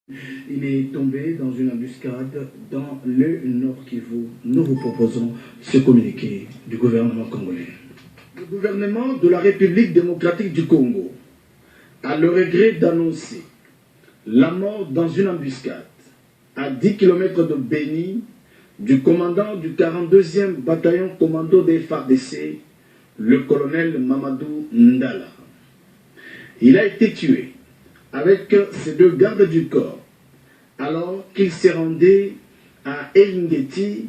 Il est tombé dans une embuscade dans le Nord Kivu. Nous vous proposons ce communiqué du gouvernement congolais. Le gouvernement de la République démocratique du Congo a le regret d'annoncer la mort dans une embuscade à 10 km de Béni du commandant du 42e bataillon commando des FARDC, le colonel Mamadou Ndala. Il a été tué avec ses deux gardes du corps alors qu'il se rendait à Eringeti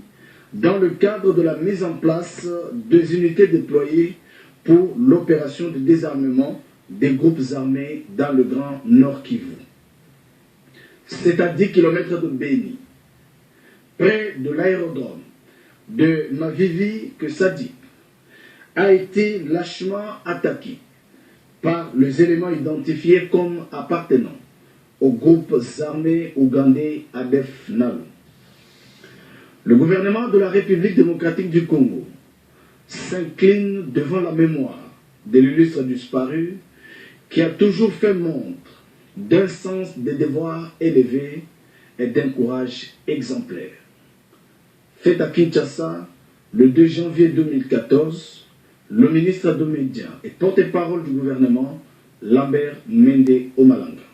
dans le cadre de la mise en place des unités déployées pour l'opération de désarmement des groupes armés dans le Grand Nord Kivu. C'est à 10 km de Béni, près de l'aérodrome de Mavivi, que Sadi a été lâchement attaqué par les éléments identifiés comme appartenant aux groupes armés ougandais ADF NALU. Le gouvernement de la République démocratique du Congo s'incline devant la mémoire de l'illustre disparu qui a toujours fait montre d'un sens des devoirs élevés et d'un courage exemplaire. Fait à Kinshasa le 2 janvier 2014, le ministre des Médias et porte-parole du gouvernement, Lambert Mende Omalanga,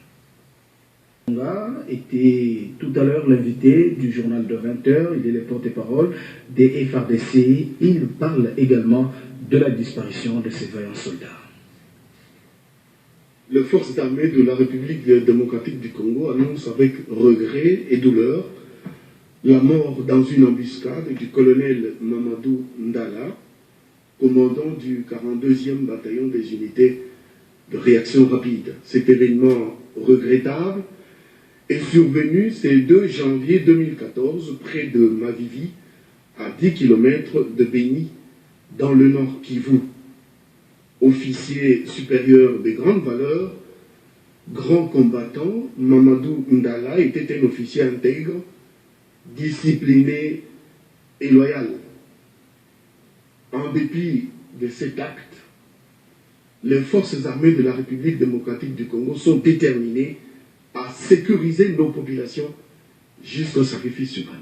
était tout à l'heure l'invité du journal de 20h, il est le porte-parole des FARDC. Il parle également de la disparition de ces vaillants soldats. Les forces armées de la République démocratique du Congo annoncent avec regret et douleur la mort dans une embuscade du colonel Mamadou Ndala, commandant du 42e bataillon des unités de réaction rapide. Cet événement regrettable est survenu ce 2 janvier 2014 près de Mavivi, à 10 km de Béni, dans le Nord Kivu. Officier supérieur de grande valeur, grand combattant, Mamadou Ndala était un officier intègre, discipliné et loyal. En dépit de cet acte, les forces armées de la République démocratique du Congo sont déterminées à sécuriser nos populations jusqu'au sacrifice humain.